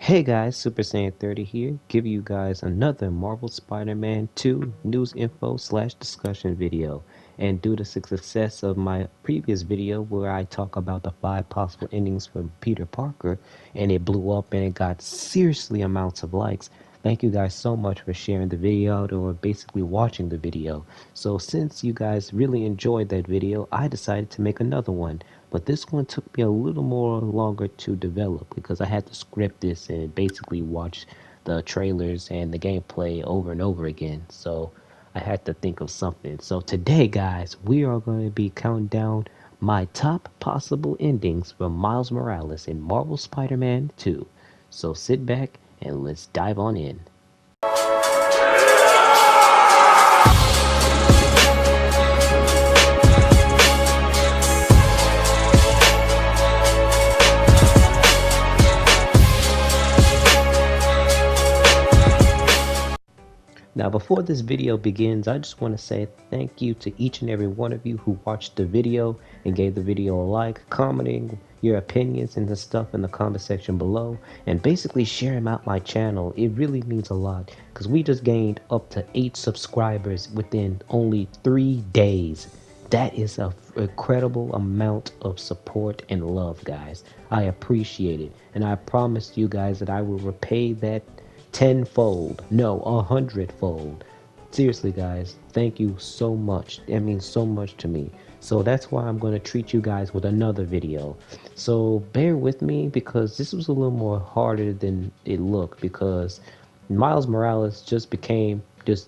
Hey guys, Super Saiyan 30 here, giving you guys another Marvel Spider-Man 2 news info slash discussion video. And due to the success of my previous video where I talk about the 5 possible endings for Peter Parker, and it blew up and it got seriously amounts of likes, thank you guys so much for sharing the video or basically watching the video. So since you guys really enjoyed that video, I decided to make another one. But this one took me a little more longer to develop because I had to script this and basically watch the trailers and the gameplay over and over again. So I had to think of something. So today, guys, we are going to be counting down my top possible endings for Miles Morales in Marvel Spider-Man 2. So sit back and let's dive on in. Now, before this video begins, I just want to say thank you to each and every one of you who watched the video and gave the video a like, commenting your opinions and the stuff in the comment section below, and basically sharing out my channel. It really means a lot because we just gained up to 8 subscribers within only 3 days. That is an incredible amount of support and love, guys. I appreciate it, and I promise you guys that I will repay that tenfold, no, 100-fold. Seriously, guys, thank you so much. It means so much to me. So that's why I'm going to treat you guys with another video. So bear with me because this was a little more harder than it looked, because Miles Morales just became is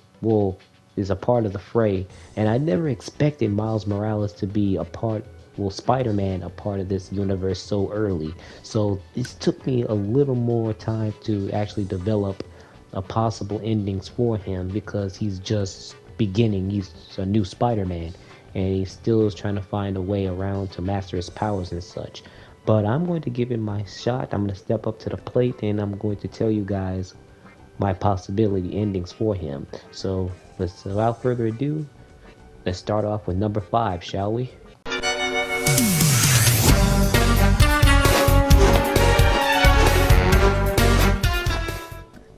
a part of the fray, and I never expected Miles Morales to be a part, Spider-Man a part of this universe so early. So it took me a little more time to actually develop a possible endings for him because he's just beginning. He's a new Spider-Man and he still is trying to find a way around to master his powers and such. But I'm going to give him my shot. I'm going to step up to the plate and I'm going to tell you guys my possibility endings for him. So without further ado, let's start off with number 5, shall we?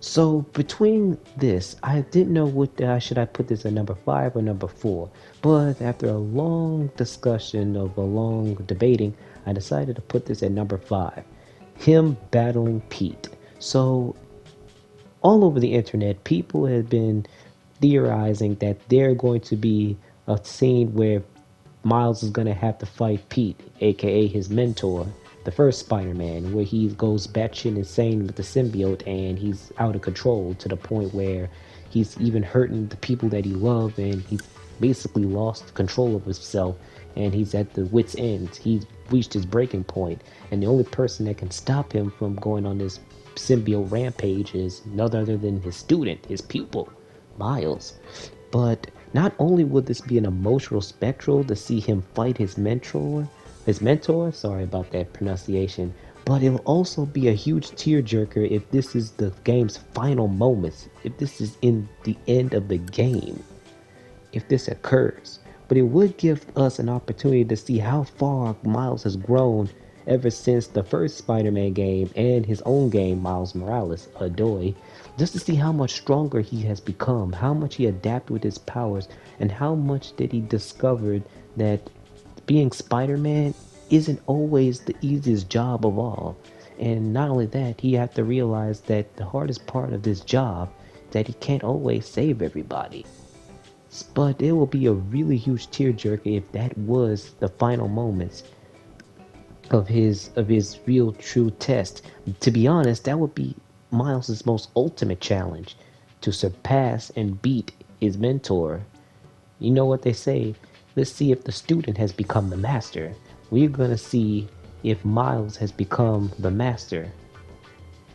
So between this, I didn't know what should I put this at number 5 or number 4. But after a long discussion of a long debating, I decided to put this at number 5. Him battling Pete. So all over the internet, people have been theorizing that there's going to be a scene where Miles is going to have to fight Pete, aka his mentor, the first Spider-Man, where he goes batshit insane with the symbiote and he's out of control to the point where he's even hurting the people that he loved, and he's basically lost control of himself and he's at the wit's end. He's reached his breaking point, and the only person that can stop him from going on this symbiote rampage is none other than his student, his pupil, Miles. But not only would this be an emotional spectacle to see him fight his mentor, sorry about that pronunciation, but it'll also be a huge tearjerker if this is the game's final moments, if this is in the end of the game, if this occurs. But it would give us an opportunity to see how far Miles has grown ever since the first Spider-Man game and his own game, Miles Morales, Adoy, just to see how much stronger he has become, how much he adapted with his powers, and how much that he discovered that being Spider-Man isn't always the easiest job of all. And not only that, he had to realize that the hardest part of this job, that he can't always save everybody. But it will be a really huge tearjerker if that was the final moments of his real true test. To be honest, that would be Miles' most ultimate challenge, to surpass and beat his mentor. You know what they say, let's see if the student has become the master. We're gonna see if Miles has become the master,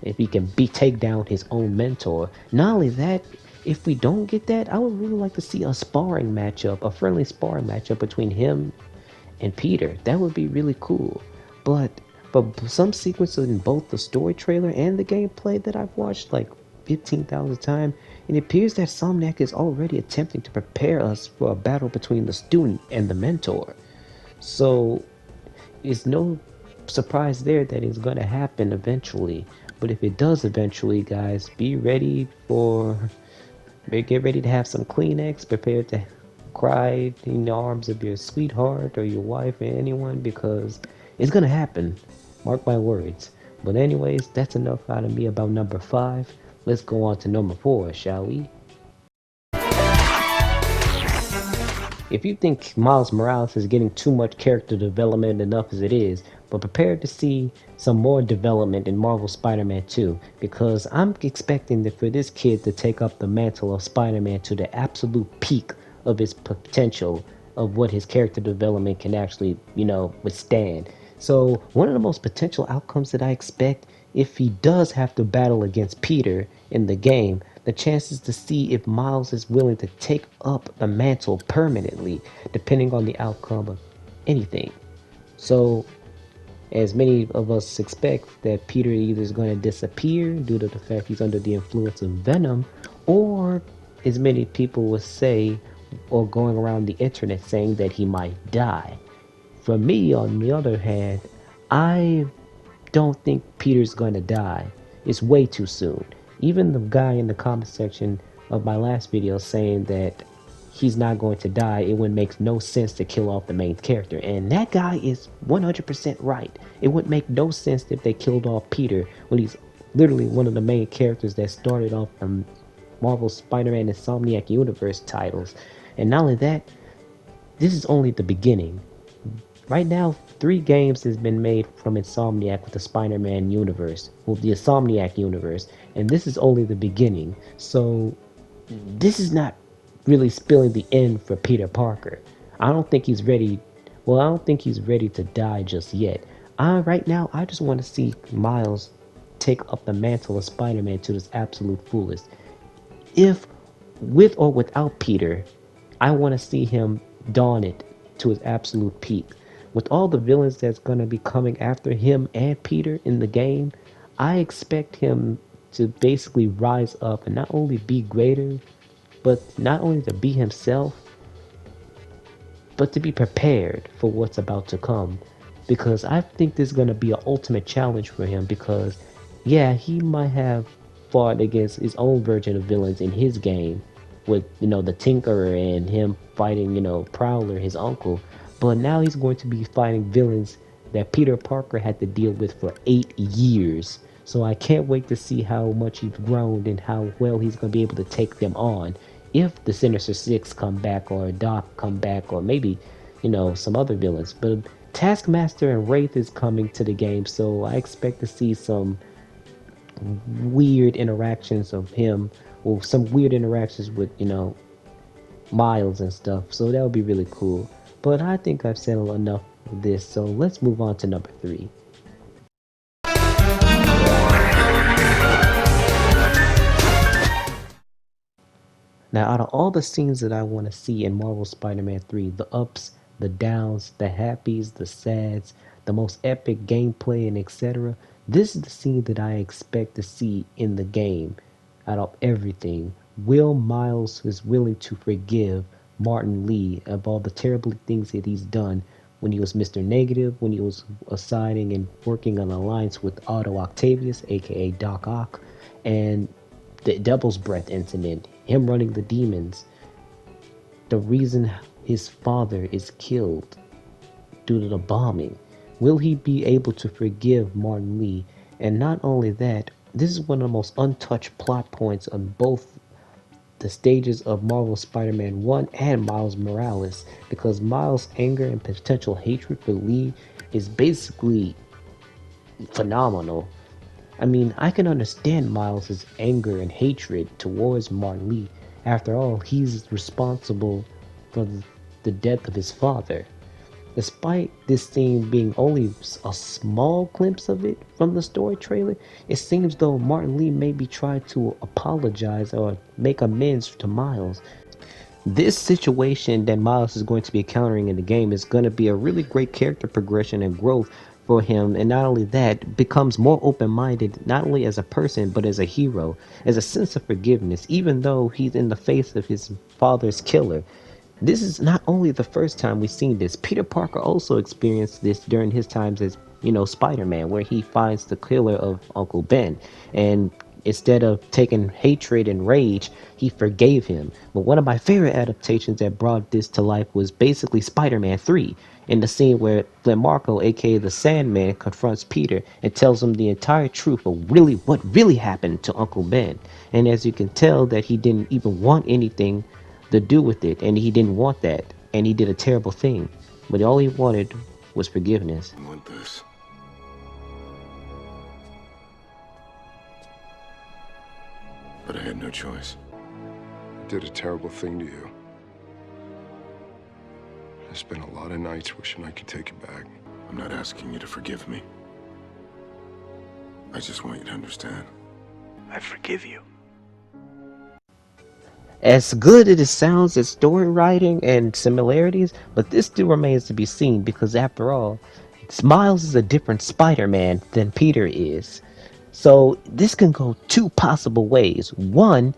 if he can take down his own mentor. Not only that, if we don't get that, I would really like to see a sparring matchup, a friendly sparring matchup between him and Peter. That would be really cool. But some sequences in both the story trailer and the gameplay that I've watched like 15,000 times, it appears that Somniac is already attempting to prepare us for a battle between the student and the mentor. So it's no surprise there that it's going to happen eventually. But if it does eventually, guys, get ready to have some Kleenex, prepared to cry in the arms of your sweetheart or your wife or anyone, because it's gonna happen. Mark my words. But anyways, that's enough out of me about number 5. Let's go on to number 4, shall we? If you think Miles Morales is getting too much character development enough as it is, but prepare to see some more development in Marvel Spider-Man 2, because I'm expecting for this kid to take up the mantle of Spider-Man to the absolute peak of his potential of what his character development can actually, withstand. So one of the most potential outcomes that I expect, if he does have to battle against Peter in the game, the chances to see if Miles is willing to take up the mantle permanently, depending on the outcome of anything. So, as many of us expect that Peter either is going to disappear due to the fact he's under the influence of Venom, or as many people would say, or going around the internet saying that he might die. For me, on the other hand, I don't think Peter's going to die. It's way too soon. Even the guy in the comment section of my last video saying that he's not going to die, it would make no sense to kill off the main character. And that guy is 100% right. It would make no sense if they killed off Peter when he's literally one of the main characters that started off the Marvel Spider-Man Insomniac Universe titles. And not only that, this is only the beginning. Right now, 3 games has been made from Insomniac with the Spider-Man universe, with the Insomniac universe, and this is only the beginning. So, this is not really spilling the end for Peter Parker. I don't think he's ready. Well, I don't think he's ready to die just yet. Right now, I just want to see Miles take up the mantle of Spider-Man to its absolute fullest. If, with or without Peter, I want to see him don it to his absolute peak. With all the villains that's going to be coming after him and Peter in the game, I expect him to basically rise up and not only be greater, but not only to be himself, but to be prepared for what's about to come. Because I think this is going to be an ultimate challenge for him, because yeah, he might have fought against his own version of villains in his game with, the Tinkerer and him fighting, Prowler, his uncle. But now he's going to be fighting villains that Peter Parker had to deal with for 8 years. So I can't wait to see how much he's grown and how well he's going to be able to take them on. If the Sinister Six come back, or Doc come back, or maybe, some other villains. But Taskmaster and Wraith is coming to the game, so I expect to see some weird interactions of him, or some weird interactions with, Miles and stuff. So that would be really cool. But I think I've said enough of this, so let's move on to number 3. Now, out of all the scenes that I want to see in Marvel Spider-Man 3, the ups, the downs, the happies, the sads, the most epic gameplay, and etc., this is the scene that I expect to see in the game. Out of everything, will Miles is willing to forgive Martin Lee of all the terrible things that he's done when he was Mr. Negative, when he was assigning and working an alliance with Otto Octavius, aka Doc Ock, and the Devil's Breath incident, him running the demons, the reason his father is killed due to the bombing. Will he be able to forgive Martin Lee? And not only that, this is one of the most untouched plot points on both the stages of Marvel Spider-Man 1 and Miles Morales, because Miles' anger and potential hatred for Lee is basically phenomenal. I mean, I can understand Miles' anger and hatred towards Martin Lee. After all, he's responsible for the death of his father. Despite this scene being only a small glimpse of it from the story trailer, it seems though Martin Lee maybe tried to apologize or make amends to Miles. This situation that Miles is going to be encountering in the game is going to be a really great character progression and growth for him, and not only that, becomes more open-minded not only as a person but as a hero, as a sense of forgiveness, even though he's in the face of his father's killer. This is not only the first time we've seen this. Peter Parker also experienced this during his times as, Spider-Man, where he finds the killer of Uncle Ben, and instead of taking hatred and rage, he forgave him. But one of my favorite adaptations that brought this to life was basically Spider-Man 3, in the scene where Marco, aka the Sandman, confronts Peter and tells him the entire truth of what really happened to Uncle Ben. And as you can tell, that he didn't even want anything to do with it, and he didn't want that, and he did a terrible thing. But all he wanted was forgiveness. I want this. But I had no choice. I did a terrible thing to you. I spent a lot of nights wishing I could take it back. I'm not asking you to forgive me. I just want you to understand. I forgive you. As good as it sounds as story writing and similarities, but this still remains to be seen, because after all, Miles is a different Spider-Man than Peter is. So this can go two possible ways. One,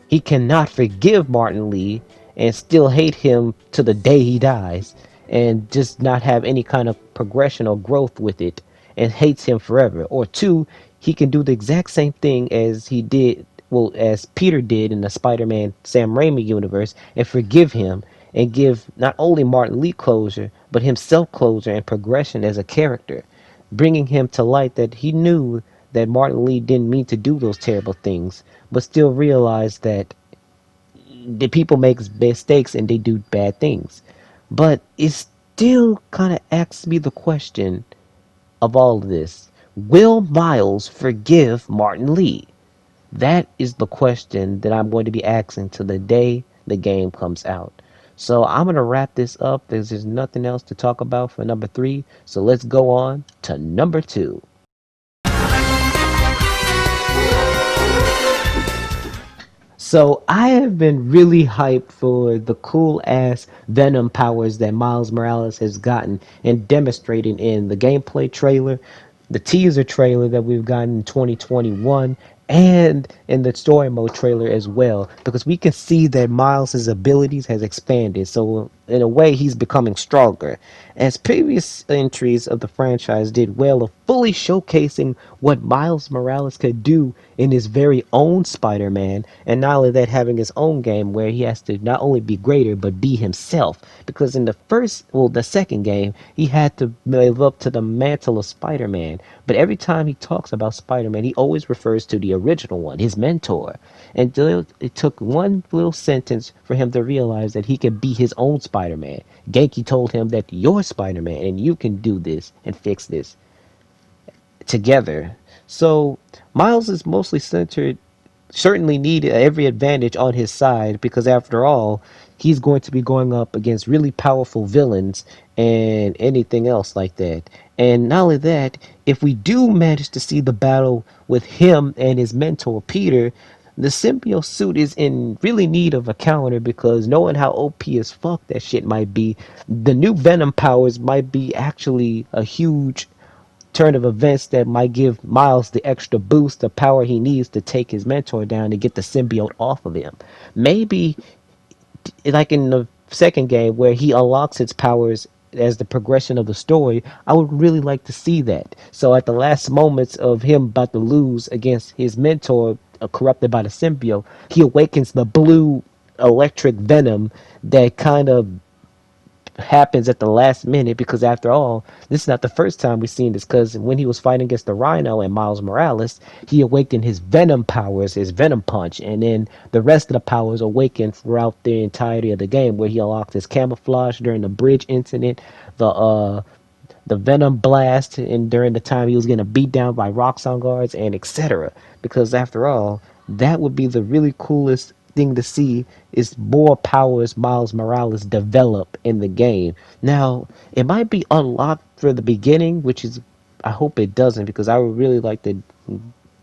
he cannot forgive Martin Lee and still hate him to the day he dies, and just not have any kind of progression or growth with it, and hates him forever. Or two, he can do the exact same thing as he did, well, as Peter did in the Spider-Man Sam Raimi universe, and forgive him and give not only Martin Lee closure, but himself closure and progression as a character, bringing him to light that he knew that Martin Lee didn't mean to do those terrible things, but still realized that the people make mistakes and they do bad things. But it still kind of asks me the question of all of this. Will Miles forgive Martin Lee? That is the question that I'm going to be asking to the day the game comes out. So I'm going to wrap this up, because there's nothing else to talk about for number 3. So let's go on to number 2. So I have been really hyped for the cool ass Venom powers that Miles Morales has gotten and demonstrated in the gameplay trailer, the teaser trailer that we've gotten in 2021, and in the story mode trailer as well, because we can see that Miles' abilities has expanded. So in a way, he's becoming stronger, as previous entries of the franchise did well of fully showcasing what Miles Morales could do in his very own Spider-Man, and not only that, having his own game where he has to not only be greater but be himself, because in the second game, he had to live up to the mantle of Spider-Man. But every time he talks about Spider-Man, he always refers to the original one, his mentor. And it took one little sentence for him to realize that he could be his own Spider-Man. Genki told him that you're Spider-Man and you can do this and fix this together. So Miles is mostly certainly need every advantage on his side, because after all, he's going to be going up against really powerful villains and anything else like that. And not only that, if we do manage to see the battle with him and his mentor Peter, the symbiote suit is in really need of a counter, because knowing how OP as fuck that shit might be, the new Venom powers might be actually a huge turn of events that might give Miles the extra boost, the power he needs to take his mentor down to get the symbiote off of him. Maybe like in the second game where he unlocks its powers as the progression of the story, I would really like to see that. So at the last moments of him about to lose against his mentor, corrupted by the symbiote, he awakens the blue electric venom that kind of happens at the last minute, because after all, this is not the first time we've seen this, because when he was fighting against the Rhino and Miles Morales, he awakened his venom powers, his venom punch, and then the rest of the powers awakened throughout the entirety of the game, where he unlocked his camouflage during the bridge incident, the venom blast, and during the time he was getting beat down by Roxxon guards, and etc. Because after all, that would be the really coolest thing to see, is more powers Miles Morales develop in the game. Now, it might be unlocked for the beginning, which is, I hope it doesn't, because I would really like to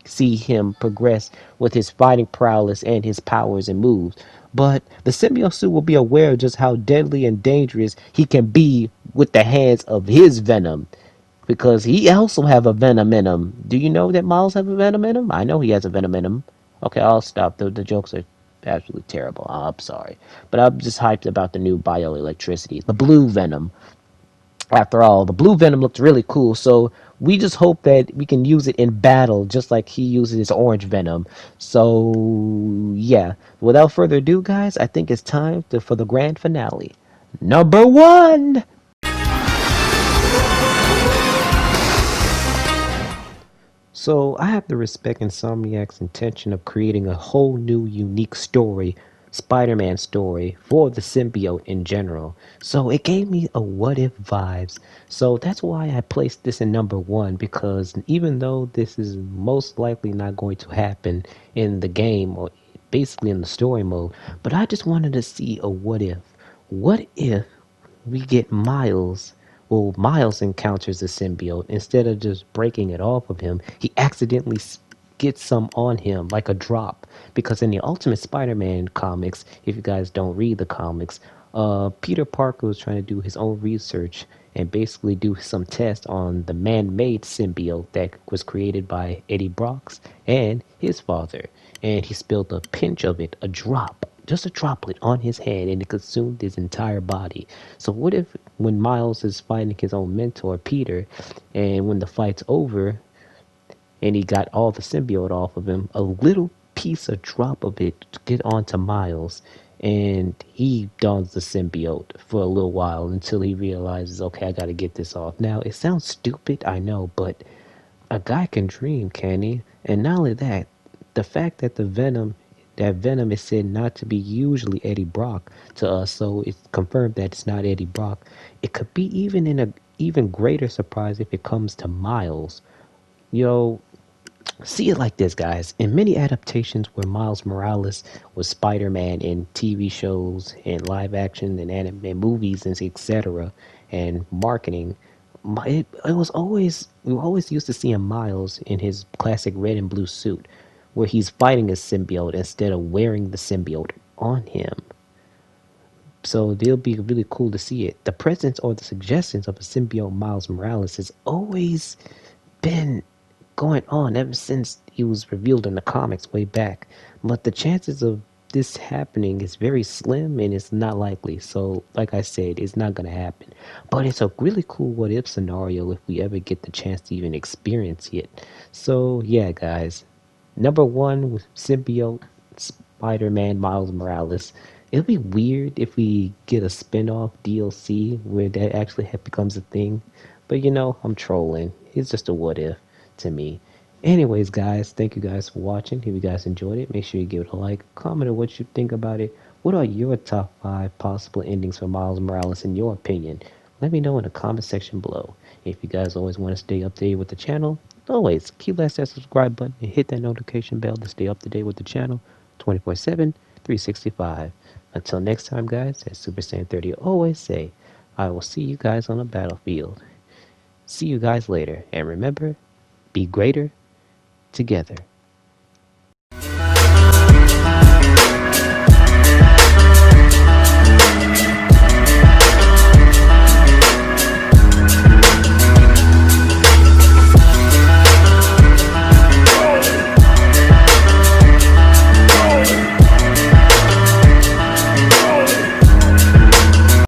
see him progress with his fighting prowess and his powers and moves. But the symbiote suit will be aware of just how deadly and dangerous he can be with the hands of his venom, because he also have a venom in him. Do you know that Miles have a venom in him? I know he has a venom in him. Okay, I'll stop. The jokes are absolutely terrible. I'm sorry. But I'm just hyped about the new bioelectricity. The blue venom. After all, the blue venom looked really cool. So we just hope that we can use it in battle, just like he uses his orange venom. So yeah, without further ado, guys, I think it's time for the grand finale. Number one. So I have to respect Insomniac's intention of creating a whole new unique story, Spider-Man story, for the symbiote in general. So it gave me a what if vibes. So that's why I placed this in number one, because even though this is most likely not going to happen in the game or basically in the story mode, but I just wanted to see a what if. What if we get Miles. Well, Miles encounters the symbiote. Instead of just breaking it off of him, he accidentally gets some on him, like a drop. Because in the Ultimate Spider-Man comics, if you guys don't read the comics, Peter Parker was trying to do his own research and basically do some tests on the man-made symbiote that was created by Eddie Brock and his father. And he spilled a pinch of it, a drop, just a droplet on his hand, and it consumed his entire body. So what if when Miles is fighting his own mentor, Peter, and when the fight's over and he got all the symbiote off of him, a little piece, a drop of it get onto Miles, and he dons the symbiote for a little while until he realizes, okay, I gotta get this off. Now, it sounds stupid, I know, but a guy can dream, can he? And not only that, the fact that that Venom is said not to be usually Eddie Brock to us, so it's confirmed that it's not Eddie Brock. It could be even in a even greater surprise if it comes to Miles. You know, see it like this, guys. In many adaptations where Miles Morales was Spider-Man in TV shows and live action and anime movies and etc. and marketing, it was always we were always used to seeing Miles in his classic red and blue suit, where he's fighting a symbiote instead of wearing the symbiote on him. So it'll be really cool to see it. The presence or the suggestions of a symbiote Miles Morales has always been going on ever since he was revealed in the comics way back. But the chances of this happening is very slim and it's not likely. So, like I said, it's not going to happen. But it's a really cool what if scenario if we ever get the chance to even experience it. So, yeah, guys. Number one with Symbiote Spider Man Miles Morales. It'll be weird if we get a spin off DLC where that actually becomes a thing. But I'm trolling. It's just a what if to me. Anyways, guys, thank you guys for watching. If you guys enjoyed it, make sure you give it a like, comment on what you think about it. What are your top 5 possible endings for Miles Morales in your opinion? Let me know in the comment section below. If you guys always want to stay updated with the channel, always keep that subscribe button and hit that notification bell to stay up to date with the channel 24/7, 365. Until next time, guys, as Super Saiyan 30 always say, I will see you guys on the battlefield. See you guys later, and remember, be greater together.